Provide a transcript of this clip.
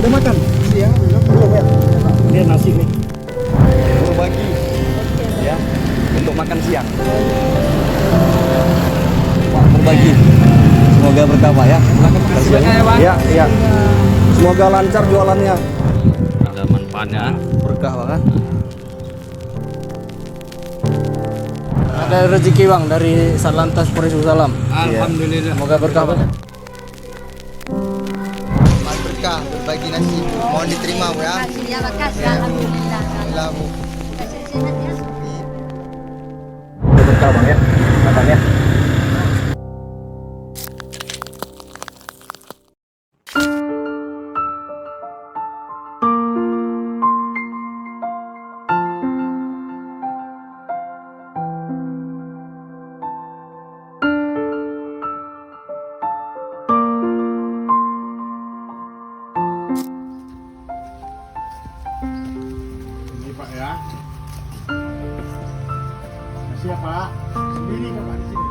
Udah makan? Siang belum ya? Ini nasi nih. Berbagi ya untuk makan siang. Pak, berbagi. Semoga berkah Pak ya. Makasih banyak ya, Pak. Iya, iya. Semoga lancar jualannya. Ada manfaatnya. Berkah Pak kan? Ada rezeki bang dari Satlantas Polres Salam. Alhamdulillah. Semoga berkah bang. Berkah berbagi nasi mohon diterima Bu ya. Makasih ya, makasih. Alhamdulillah. Alhamdulillah Bu. Kasih sehat ya. Berkah Bang ya. Makan ya. Ini Pak ya. Makasih ya Pak. Sendiri kan Pak di sini.